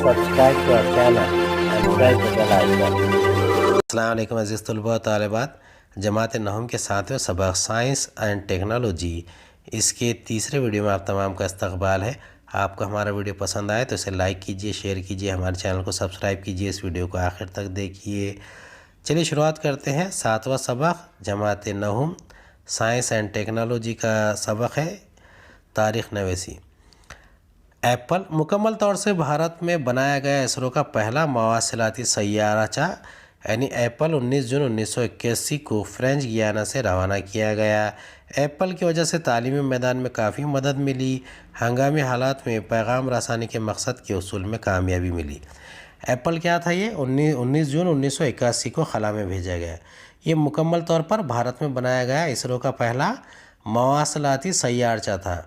subscribe to our channel and press the bell icon. अस्सलाम वालेकुम अज़ीज़ तलबा व तालिबात। जमात नहम के साथियों, सबक साइंस एंड टेक्नोलॉजी इसके तीसरे वीडियो में आप तमाम का इस्तकबाल है। आपको हमारा वीडियो पसंद आए तो इसे लाइक कीजिए, शेयर कीजिए, हमारे चैनल को सब्सक्राइब कीजिए, इस वीडियो को आखिर तक देखिए। चलिए शुरुआत करते हैं। 7वां सबक जमात नहम साइंस एंड टेक्नोलॉजी का सबक है तारीख़ नवेसी। एप्पल मुकम्मल तौर से भारत में बनाया गया इसरो का पहला मवासिलाती सैयाराचा यानी एप्पल 19 जून 1981 को फ्रेंच गियाना से रवाना किया गया। एप्पल की वजह से तालीमी मैदान में काफ़ी मदद मिली। हंगामी हालात में पैगाम रसानी के मकसद के उसूल में कामयाबी मिली। एप्पल क्या था? ये 19 जून 1981 को खला में भेजा गया। ये मुकम्मल तौर पर भारत में बनाया गया इसरो का पहला मवासिलाती सैयाराचा था।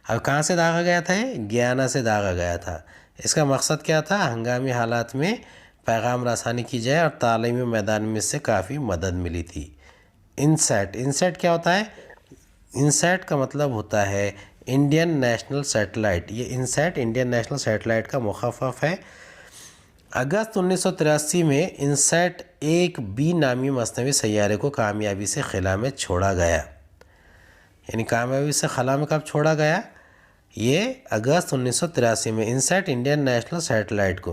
अब कहाँ से दागा गया था? ये गियाना से दागा गया था। इसका मकसद क्या था? हंगामी हालात में पैगाम रसानी की जाए और तालीमी मैदान में इससे काफ़ी मदद मिली थी। इनसैट क्या होता है? इनसैट का मतलब होता है इंडियन नेशनल सैटेलाइट। ये इनसैट इंडियन नेशनल सैटेलाइट का मुखफ़फ़ है। अगस्त 1983 में इनसैट 1B नामी मसनवी सैयारे को कामयाबी से खला में छोड़ा गया। यानी कामयाबी से खला में कब छोड़ा गया? ये अगस्त 1983 में इनसैट इंडियन नेशनल सैटेलाइट को।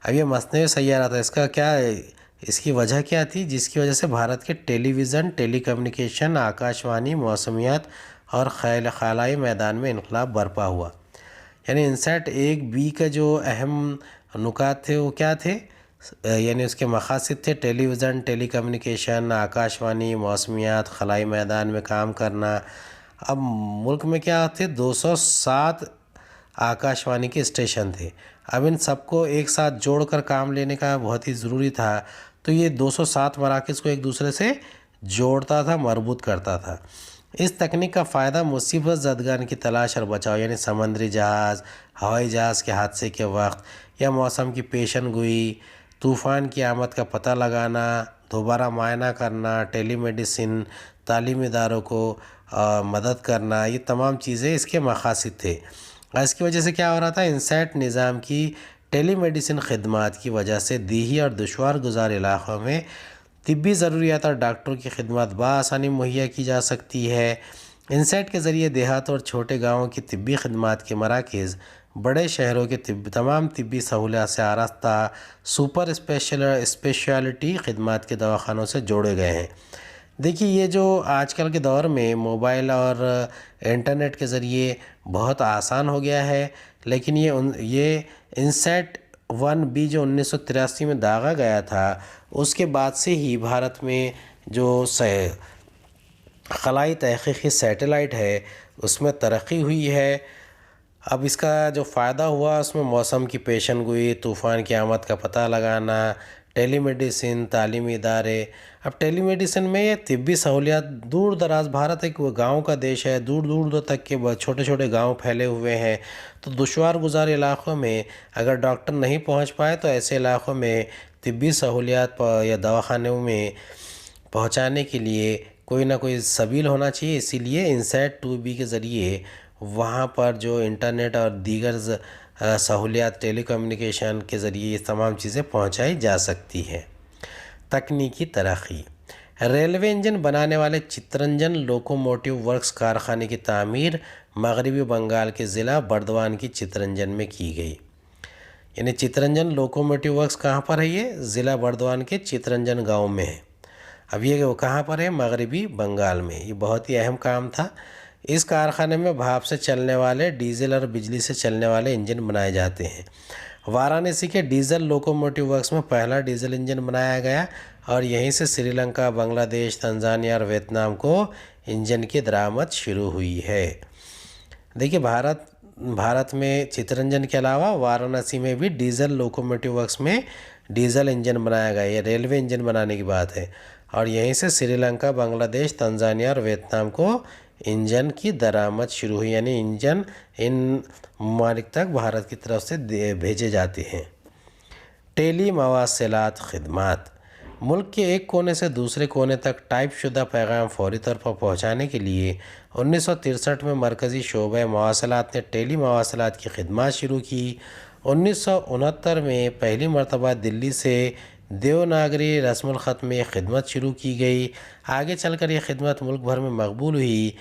अब ये मसनवी सैयारा था। इसकी वजह क्या थी? जिसकी वजह से भारत के टेलीविज़न, टेलीकम्युनिकेशन, आकाशवाणी, मौसमियात और खलाई मैदान में इनकलाब बरपा हुआ। यानी इनसैट 1B का जो अहम नुकात थे वो क्या थे? यानी उसके मकासद थे टेलीविज़न, टेलीकम्युनिकेशन, आकाशवाणी, मौसमियात, खलाई मैदान में काम करना। अब मुल्क में क्या थे? 207 आकाशवाणी के स्टेशन थे। अब इन सबको एक साथ जोड़कर काम लेने का बहुत ही ज़रूरी था, तो ये 207 मराकज़ को एक दूसरे से जोड़ता था, मरबूत करता था। इस तकनीक का फ़ायदा मुसीबत ज़दगान की तलाश और बचाव यानी समंदरी जहाज़, हवाई जहाज़ के हादसे के वक्त या मौसम की पेशन गोई, तूफ़ान की आमद का पता लगाना, दोबारा मुआयना करना, टेलीमेडिसिन, तालीमी इदारों को मदद करना, ये तमाम चीज़ें इसके मकासद थे। इसकी वजह से क्या हो रहा था? इनसैट निज़ाम की टेलीमेडिसिन खदमात की वजह से दीही और दुशवार गुजार इलाक़ों में तिब्बी ज़रूरियात और डॉक्टरों की खिदमत बआसानी मुहैया की जा सकती है। इनसैट के ज़रिए देहात और छोटे गाँवों की तिब्बी खदमात के मराकज़ बड़े शहरों के तमाम तिब्बी सहूलियात से आरास्ता सुपर स्पेशलिटी खदमात के दवाखानों से जोड़े गए हैं। देखिए, ये जो आजकल के दौर में मोबाइल और इंटरनेट के ज़रिए बहुत आसान हो गया है, लेकिन ये इनसैट 1B जो 1983 में दागा गया था, उसके बाद से ही भारत में जो खलाई तहक़ीक़ी सैटेलाइट है उसमें तरक्की हुई है। अब इसका जो फ़ायदा हुआ उसमें मौसम की पेशन गोई, तूफ़ान की आमद का पता लगाना, टेलीमेडिसिन, तालीमी इदारे। अब टेलीमेडिसिन में ये तिब्बी सहूलियात दूर दराज, भारत एक गाँव का देश है, दूर दूर तक के छोटे छोटे गांव फैले हुए हैं, तो दुश्वार गुजार इलाक़ों में अगर डॉक्टर नहीं पहुंच पाए तो ऐसे इलाक़ों में तिब्बी सहूलियात या दवाखानों में पहुंचाने के लिए कोई ना कोई सबील होना चाहिए। इसीलिए इनसैट 2B के ज़रिए वहाँ पर जो इंटरनेट और दीगर सहूलियात टेलीकम्युनिकेशन के ज़रिए ये तमाम चीज़ें पहुँचाई जा सकती हैं। तकनीकी तरक्की। रेलवे इंजन बनाने वाले चित्तरंजन लोकोमोटिव वर्क्स कारखाने की तामीर मगरबी बंगाल के ज़िला बर्दवान की चित्तरंजन में की गई। यानी चित्तरंजन लोकोमोटिव वर्क्स कहाँ पर है? ये ज़िला बर्दवान के चित्तरंजन गांव में है। अब ये वो कहाँ पर है? मगरबी बंगाल में। ये बहुत ही अहम काम था। इस कारखाने में भाप से चलने वाले, डीजल और बिजली से चलने वाले इंजन बनाए जाते हैं। वाराणसी के डीजल लोकोमोटिव वर्क्स में पहला डीजल इंजन बनाया गया और यहीं से श्रीलंका, बांग्लादेश, तंजानिया और वियतनाम को इंजन की दरामद शुरू हुई है। देखिए, भारत में चित्तरंजन के अलावा वाराणसी में भी डीजल लोकोमोटिव वर्क्स में डीजल इंजन बनाया गया। ये रेलवे इंजन बनाने की बात है और यहीं से श्रीलंका, बांग्लादेश, तंजानिया और वियतनाम को इंजन की दरामद शुरू हुई। यानी इंजन इन ममालिक तक भारत की तरफ से भेजे जाते हैं। टेली मवासिलात खिदमात। मुल्क के एक कोने से दूसरे कोने तक टाइप शुदा पैगाम फौरी तौर पर पहुँचाने के लिए 1963 में मरकज़ी शोबे मवासलात ने टेली मवासलात की खिदमत शुरू की। 1969 में पहली मर्तबा दिल्ली से देवनागरी रस्मुल ख़त में खिदमत शुरू की गई। आगे चलकर ये खिदमत मुल्क भर में मकबूल हुई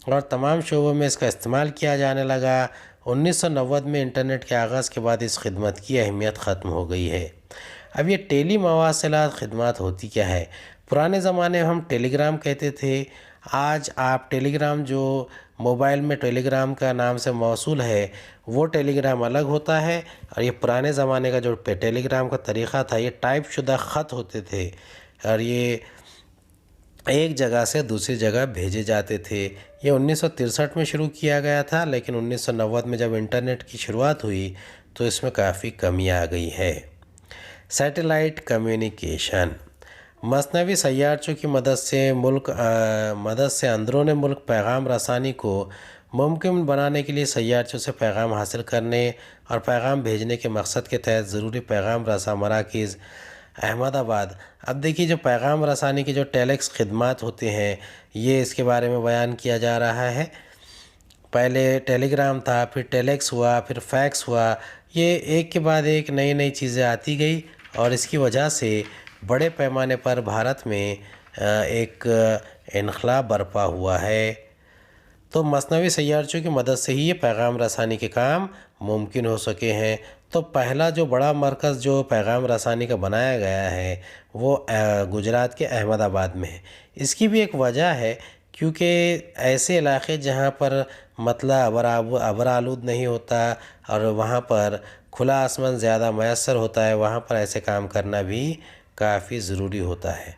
और तमाम शोबों में इसका इस्तेमाल किया जाने लगा। 1990 में इंटरनेट के आगाज़ के बाद इस खिदमत की अहमियत ख़त्म हो गई है। अब ये टेली मवासिलात खिदमत होती क्या है? पुराने ज़माने में हम टेलीग्राम कहते थे। आज आप टेलीग्राम जो मोबाइल में टेलीग्राम का नाम से मौसूल है वो टेलीग्राम अलग होता है, और ये पुराने ज़माने का जो टेलीग्राम का तरीक़ा था ये टाइप शुदा ख़त होते थे और ये एक जगह से दूसरी जगह भेजे जाते थे। ये 1963 में शुरू किया गया था, लेकिन 1990 में जब इंटरनेट की शुरुआत हुई तो इसमें काफ़ी कमी आ गई है। सैटेलाइट कम्युनिकेशन मसनवी सैयारचों की मदद से अंदरूनी मुल्क पैगाम रसानी को मुमकिन बनाने के लिए सैयारचों से पैगाम हासिल करने और पैगाम भेजने के मकसद के तहत ज़रूरी पैगाम रसा मराकज़ अहमदाबाद। अब देखिए, जो पैगाम रसानी के जो टेलेक्स खिदमात होते हैं ये इसके बारे में बयान किया जा रहा है। पहले टेलीग्राम था, फिर टेलेक्स हुआ, फिर फैक्स हुआ। ये एक के बाद एक नई नई चीज़ें आती गई और इसकी वजह से बड़े पैमाने पर भारत में एक इनकलाब बर्पा हुआ है। तो मसनवी सैयारचों की मदद से ही ये पैगाम रसानी के काम मुमकिन हो सके हैं। तो पहला जो बड़ा मरकज़ जो पैगाम रसानी का बनाया गया है वो गुजरात के अहमदाबाद में है। इसकी भी एक वजह है, क्योंकि ऐसे इलाके जहाँ पर मतलब अबरालूद नहीं होता और वहाँ पर खुला आसमान ज़्यादा मैसर होता है, वहाँ पर ऐसे काम करना भी काफ़ी ज़रूरी होता है।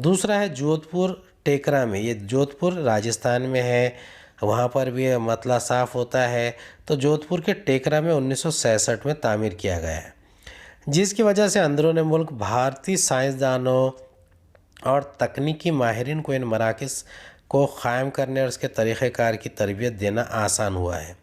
दूसरा है जोधपुर टेकरा में। ये जोधपुर राजस्थान में है, वहाँ पर भी मतला साफ़ होता है। तो जोधपुर के टेकरा में 1966 में तामीर किया गया है, जिसकी वजह से अंदरूनी मुल्क भारतीय साइंसदानों और तकनीकी माहिरीन को इन मराकज़ को क़ायम करने और इसके तरीक़ेकार की तरबियत देना आसान हुआ है।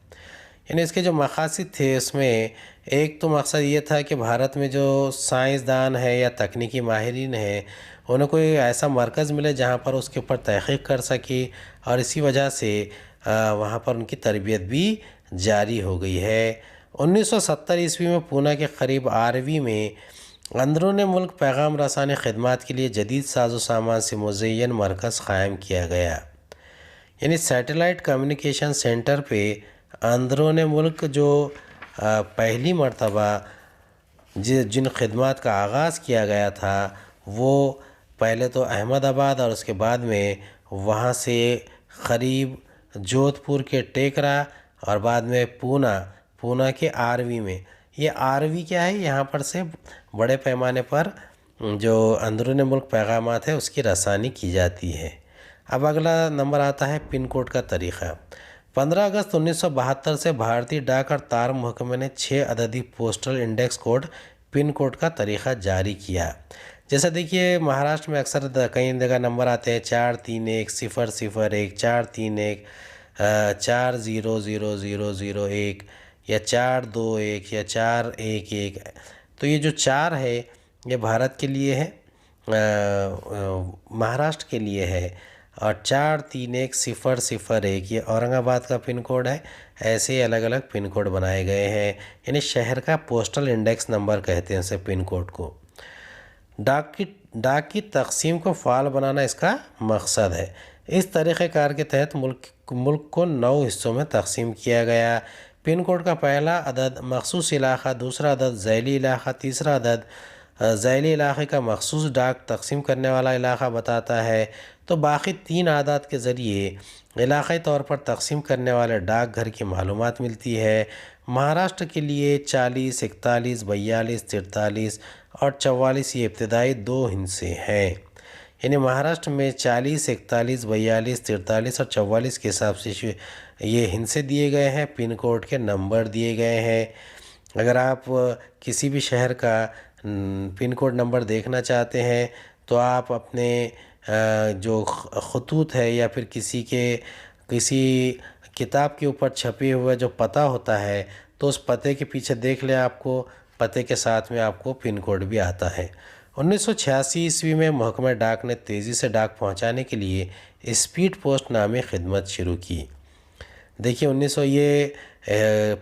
यानी इसके जो मक़ासिद थे उसमें एक तो मकसद ये था कि भारत में जो साइंसदान है या तकनीकी माहिरीन है उन्हें कोई ऐसा मरकज़ मिले जहाँ पर उसके ऊपर तहक़ीक़ कर सके, और इसी वजह से वहाँ पर उनकी तरबियत भी जारी हो गई है। 1970 ईस्वी में पूना के करीब आरवी में अंदरूनी मुल्क पैगाम रसानी खिदमात के लिए जदीद साजो सामान से मुज़य्यन मरकज़ क़ायम किया गया। यानी सैटेलाइट कम्युनिकेशन सेंटर पे अंदरूनी मुल्क जो पहली मर्तबा जिन खिदमात का आगाज़ किया गया था वो पहले तो अहमदाबाद और उसके बाद में वहाँ से क़रीब जोधपुर के टेकरा और बाद में पूना के आरवी में। ये आरवी क्या है? यहाँ पर से बड़े पैमाने पर जो अंदरूनी मुल्क पैगामात है उसकी रसानी की जाती है। अब अगला नंबर आता है पिन कोड का तरीक़ा। 15 अगस्त 1972 से भारतीय डाक और तार महकमे ने 6 अददी postal index code pin code का तरीक़ा जारी किया। जैसा देखिए, महाराष्ट्र में अक्सर कई जगह नंबर आते हैं 431-001, 431, 4000001 या 421 या 411। तो ये जो 4 है ये भारत के लिए है, महाराष्ट्र के लिए है, और 431-001 ये औरंगाबाद का पिन कोड है। ऐसे अलग अलग पिन कोड बनाए गए हैं, यानी शहर का पोस्टल इंडेक्स नंबर कहते हैं इसे पिन कोड को। डाक की तकसीम को फ़ाल बनाना इसका मकसद है। इस तरीक़ेकार के तहत मुल्क को 9 हिस्सों में तकसीम किया गया। पिन कोड का पहला अदद मखसूस इलाक़ा, दूसरा अदद ज़ैली इलाक़ा, तीसरा अदद ज़ैली इलाक़े का मखसूस डाक तकसीम करने वाला इलाक़ा बताता है। तो बाकी 3 आदात के ज़रिए इलाक़ाई तौर पर तकसीम करने वाले डाक घर की मालूमात मिलती है। महाराष्ट्र के लिए 40, 41, 42, 43 और 44 ये इब्तदाई 2 हिस्से हैं। यानी महाराष्ट्र में 40, 41, 42, 43 और 44 के हिसाब से ये हिस्से दिए गए हैं, पिन कोड के नंबर दिए गए हैं। अगर आप किसी भी शहर का पिन कोड नंबर देखना चाहते हैं तो आप अपने जो खतूत है या फिर किसी किताब के ऊपर छपे हुए जो पता होता है तो उस पते के पीछे देख लें, आपको पते के साथ में आपको पिन कोड भी आता है। 1986 ईस्वी में महकमा डाक ने तेज़ी से डाक पहुंचाने के लिए स्पीड पोस्ट नामी खिदमत शुरू की। देखिए 1900 ये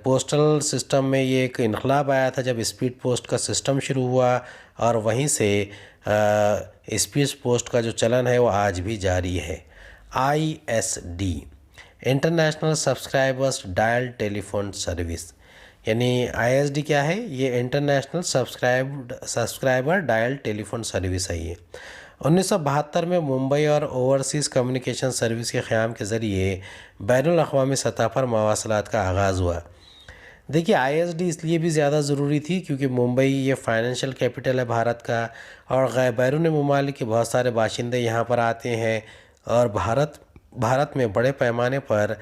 पोस्टल सिस्टम में ये एक इनकलाब आया था जब स्पीड पोस्ट का सिस्टम शुरू हुआ, और वहीं से स्पीड पोस्ट का जो चलन है वो आज भी जारी है। ISD, international subscribers dial telephone service, यानी ISD क्या है? ये international subscriber dial telephone service है। ये 1972 में मुंबई और ओवरसीज़ कम्युनिकेशन सर्विस के क़याम के ज़रिए बैनुल अक़वामी सतह पर मवासलात का आगाज़ हुआ। देखिए ISD इसलिए भी ज़्यादा ज़रूरी थी क्योंकि मुंबई ये फाइनेंशियल कैपिटल है भारत का, और बैरून मुमालिक के बहुत सारे बाशिंदे यहाँ पर आते हैं, और भारत में बड़े पैमाने पर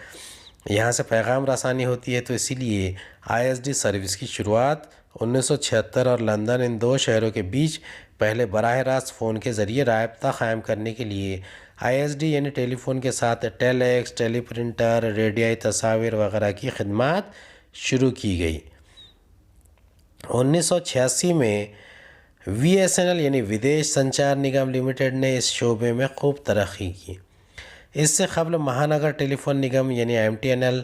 यहाँ से पैगाम रसानी होती है। तो इसीलिए ISD सर्विस की शुरुआत 1976 और लंदन, इन दो शहरों के बीच पहले बराह रास्त फ़ोन के ज़रिए राब्ता क़ायम करने के लिए ISD यानी टेलीफ़ोन के साथ टेलेक्स, टेलीप्रिंटर, रेडियाई तस्वीर वगैरह की खिदमत शुरू की गई। 1986 में VSNL यानी विदेश संचार निगम लिमिटेड ने इस शोबे में खूब तरक्की की। इससे कबल महानगर टेलीफोन निगम यानी MTNL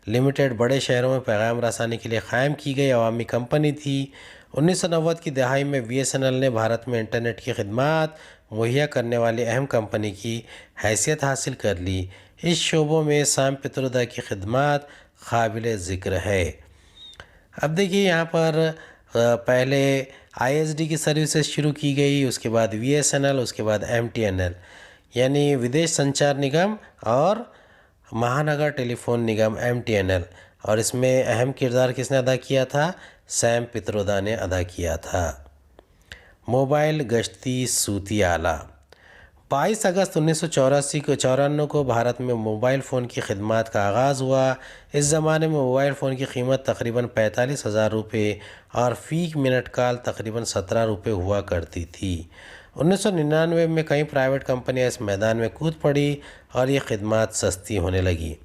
लिमिटेड बड़े शहरों में पैगाम रसानी के लिए क़ायम की गई अवामी कंपनी थी। 1990 की दहाई में VSNL ने भारत में इंटरनेट की खिदमत मुहैया करने वाली अहम कंपनी की हैसियत हासिल कर ली। इस शोबों में सैम पित्रोदा की खिदमत काबिल ज़िक्र है। अब देखिए यहाँ पर पहले ISD की सर्विसेज शुरू की गई, उसके बाद VSNL, उसके बाद MTNL यानी विदेश संचार निगम और महानगर टेलीफोन निगम MTNL, और इसमें अहम किरदार किसने अदा किया था? सैम पित्रोदा ने अदा किया था। मोबाइल गश्ती सूती आला, 22 अगस्त 1994 को भारत में मोबाइल फ़ोन की खिदमत का आगाज़ हुआ। इस ज़माने में मोबाइल फ़ोन की कीमत तकरीबन 45,000 रुपये और फ़ी मिनट कॉल तकरीबन 17 रुपये हुआ करती थी। 1999 में कई प्राइवेट कंपनियां इस मैदान में कूद पड़ी और ये खिदमत सस्ती होने लगी।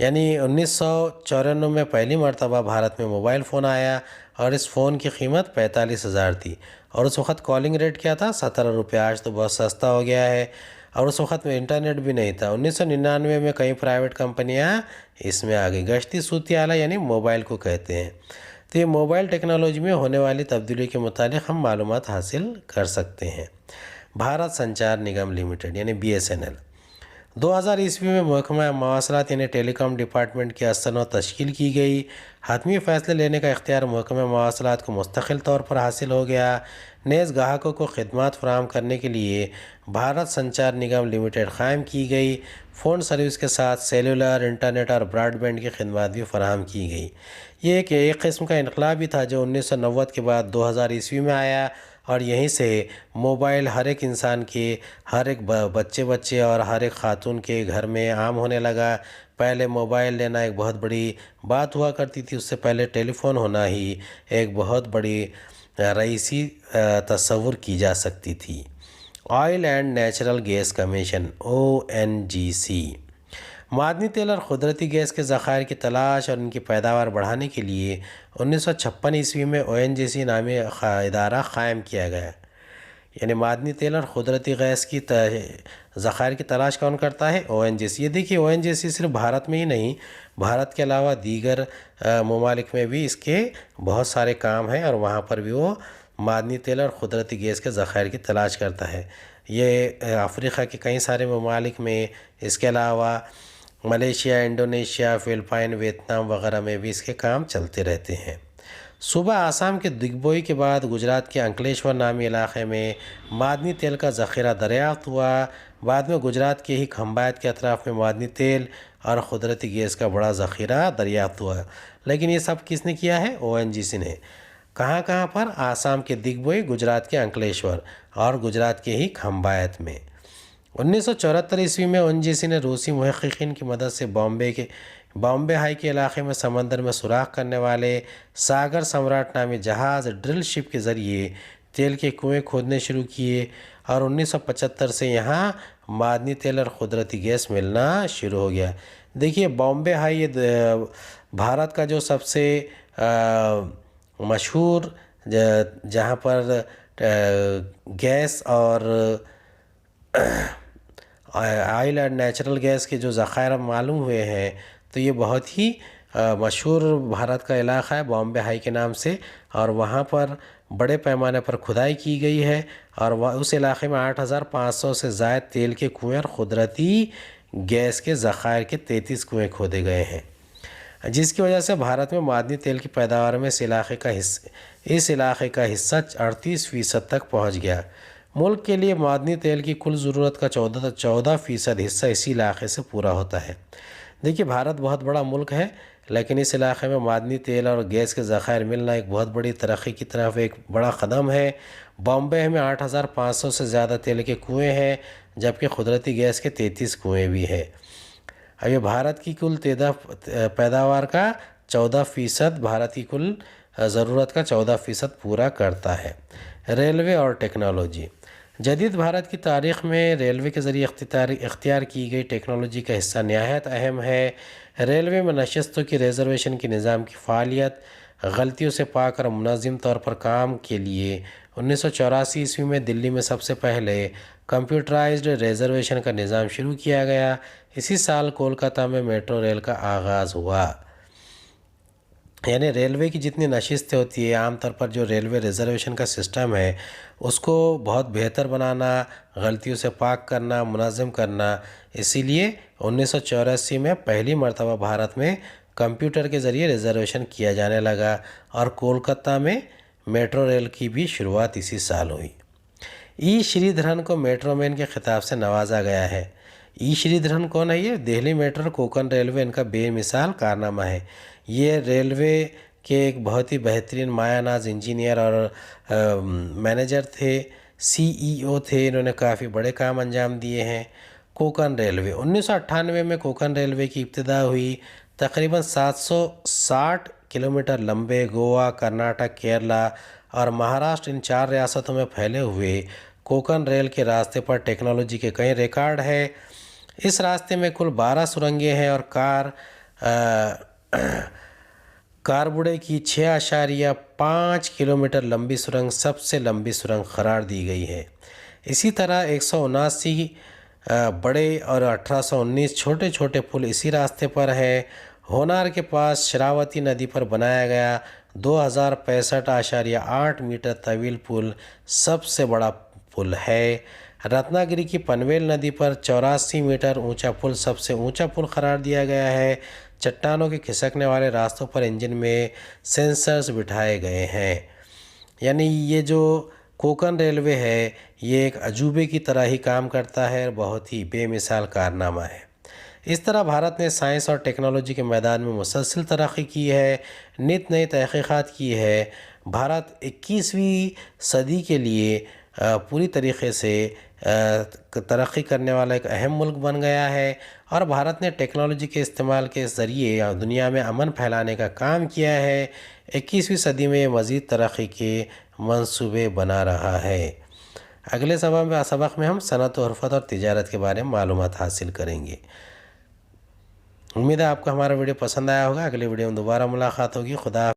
यानी 1994 में पहली मरतबा भारत में मोबाइल फ़ोन आया और इस फ़ोन की कीमत 45,000 थी, और उस वक़्त कॉलिंग रेट क्या था? 17 रुपये। आज तो बहुत सस्ता हो गया है, और उस वक़्त में इंटरनेट भी नहीं था। 1999 में कई प्राइवेट कंपनियां इसमें आ गई। गश्ती सूती आला यानी मोबाइल को कहते हैं। तो ये मोबाइल टेक्नोलॉजी में होने वाली तब्दीली के मुतालिक हम मालूमात हासिल कर सकते हैं। भारत संचार निगम लिमिटेड यानी BSNL 2000 ईस्वी में महकमा मवासलात यानी टेलीकॉम डिपार्टमेंट की असनौ तश्कील की गई। हतमी फ़ैसले लेने का इख्तियार महकमा मवासलात को मुस्तकिल तौर पर हासिल हो गया। नेज़ ग्राहकों को खिदमत फराहम करने के लिए भारत संचार निगम लिमिटेड क़ायम की गई। फ़ोन सर्विस के साथ सेलुलर, इंटरनेट और ब्रॉडबैंड की खिदमत भी फराहम की गई। ये एक किस्म का इनकलाब भी था जो 1990 के बाद 2000 ईस्वी में आया, और यहीं से मोबाइल हर एक इंसान के, हर एक बच्चे और हर एक खातून के घर में आम होने लगा। पहले मोबाइल लेना एक बहुत बड़ी बात हुआ करती थी, उससे पहले टेलीफ़ोन होना ही एक बहुत बड़ी रईसी तस्वुर की जा सकती थी। Oil and natural gas commission ONGC मादनी तेल और क़ुदरती गैस के ज़खायर की तलाश और इनकी पैदावार बढ़ाने के लिए 1956 ईस्वी में ONGC नामी इदारा क़ायम किया गया। यानी मादनी तेल और क़ुदरती गैस की ज़खायर की तलाश कौन करता है? ONGC। ये देखिए ONGC सिर्फ भारत में ही नहीं, भारत के अलावा दीगर ममालिक में भी इसके बहुत सारे काम हैं, और वहाँ पर भी वो मादनी तेल और क़ुदरती गैस के ज़खायर की तलाश करता है। ये अफ्रीका के कई सारे ममालिक में, इसके अलावा मलेशिया, इंडोनेशिया, फ़िलिपाइन, वियतनाम वगैरह में भी इसके काम चलते रहते हैं। सुबह आसाम के दिग्बोई के बाद गुजरात के अंकलेश्वर नामी इलाक़े में मादनी तेल का ज़ख़ीरा दरियाफ़्त हुआ। बाद में गुजरात के ही खंबात के अतराफ़ में मादनी तेल और क़ुदरती गैस का बड़ा ज़ख़ीरा दरियाफ़्त हुआ। लेकिन ये सब किसने किया है? ONGC ने। कहाँ कहाँ पर? आसाम के दिग्बोई, गुजरात के अंकलेश्वर और गुजरात के ही खंबात में। 1974 ईस्वी में ONGC ने रूसी मुहक़्क़ीक़ीन की मदद से बॉम्बे हाई के इलाक़े में समंदर में सुराख करने वाले सागर सम्राट नामी जहाज़ ड्रिल शिप के ज़रिए तेल के कुएं खोदने शुरू किए, और 1975 से यहाँ मादनी तेल और क़ुदरती गैस मिलना शुरू हो गया। देखिए बॉम्बे हाई ये भारत का जो सबसे मशहूर जहाँ पर गैस और ऑयल एंड नेचुरल गैस के जो ज़ख़ायर मालूम हुए हैं, तो ये बहुत ही मशहूर भारत का इलाक़ा है बॉम्बे हाई के नाम से, और वहाँ पर बड़े पैमाने पर खुदाई की गई है और वह उस इलाके में 8,500 से ज़ायद तेल के कुएँ और कुदरती गैस के ज़ख़ायर के 33 कुएँ खोदे गए हैं, जिसकी वजह से भारत में मादनी तेल की पैदावार में इस इलाके का हिस्सा 38% तक पहुँच गया। मुल्क के लिए मादनी तेल की कुल ज़रूरत का 14% हिस्सा इसी इलाके से पूरा होता है। देखिए, भारत बहुत बड़ा मुल्क है, लेकिन इस इलाके में मादनी तेल और गैस के ज़ख़ायर मिलना एक बहुत बड़ी तरक्की की तरफ एक बड़ा कदम है। बॉम्बे में 8,500 से ज़्यादा तेल के कुएँ हैं, जबकि कुदरती गैस के 33 कुएँ भी हैं। अब ये भारत की कुल पैदावार का 14%, भारत की कुल ज़रूरत का 14% पूरा करता है। रेलवे और टेक्नोलॉजी। जदीद भारत की तारीख़ में रेलवे के ज़रिए इख्तियार की गई टेक्नोलॉजी का हिस्सा नहायत अहम है। रेलवे में नशस्तों की रिज़र्वेशन के निज़ाम की फ़ालियत गलतियों से पाक और मुनज़्ज़म तौर पर काम के लिए 1984 ईस्वी में दिल्ली में सबसे पहले कंप्यूटराइज्ड रिज़र्वेशन का निज़ाम शुरू किया गया। इसी साल कोलकाता में मेट्रो रेल का आगाज़ हुआ। यानी रेलवे की जितनी नशिस्तें होती है, आमतौर पर जो रेलवे रिज़र्वेशन का सिस्टम है उसको बहुत बेहतर बनाना, गलतियों से पाक करना, मुनज़्ज़म करना, इसीलिए 1984 में पहली मर्तबा भारत में कंप्यूटर के ज़रिए रिज़र्वेशन किया जाने लगा और कोलकाता में मेट्रो रेल की भी शुरुआत इसी साल हुई। ई श्रीधरन को मेट्रो मैन के खिताब से नवाजा गया है। ई श्रीधरन कौन है? ये दिल्ली मेट्रो कोंकण रेलवे इनका बेमिसाल कारनामा है। ये रेलवे के एक बहुत ही बेहतरीन मायानाज इंजीनियर और मैनेजर थे, CEO थे। इन्होंने काफ़ी बड़े काम अंजाम दिए हैं। कोंकण रेलवे 1998 में कोंकण रेलवे की इब्तिदा हुई। तकरीबन 760 किलोमीटर लंबे गोवा, कर्नाटक, केरला और महाराष्ट्र इन 4 रियासतों में फैले हुए कोंकण रेल के रास्ते पर टेक्नोलॉजी के कई रिकॉर्ड है। इस रास्ते में कुल 12 सुरंगें हैं और कारबुडे की 6.5 किलोमीटर लंबी सुरंग सबसे लंबी सुरंग करार दी गई है। इसी तरह 179 बड़े और 1819 छोटे छोटे पुल इसी रास्ते पर है। होनार के पास शरावती नदी पर बनाया गया 2065.8 मीटर तवील पुल सबसे बड़ा पुल है। रत्नागिरी की पनवेल नदी पर 84 मीटर ऊंचा पुल सबसे ऊंचा पुल करार दिया गया है। चट्टानों के खिसकने वाले रास्तों पर इंजन में सेंसर्स बिठाए गए हैं। यानी ये जो कोंकण रेलवे है ये एक अजूबे की तरह ही काम करता है, बहुत ही बेमिसाल कारनामा है। इस तरह भारत ने साइंस और टेक्नोलॉजी के मैदान में मुसलसल तरक्की की है, नित नई तहक़ीक़ात की है। भारत 21वीं सदी के लिए पूरी तरीक़े से तरक्की करने वाला एक अहम मुल्क बन गया है और भारत ने टेक्नोलॉजी के इस्तेमाल के ज़रिए दुनिया में अमन फैलाने का काम किया है। 21वीं सदी में मज़ीद तरक्की के मंसूबे बना रहा है। अगले सबक में हम सनअत और हरफत और तिजारत के बारे में मालूमात हासिल करेंगे। उम्मीद है आपको हमारा वीडियो पसंद आया होगा। अगले वीडियो में दोबारा मुलाकात होगी। खुदा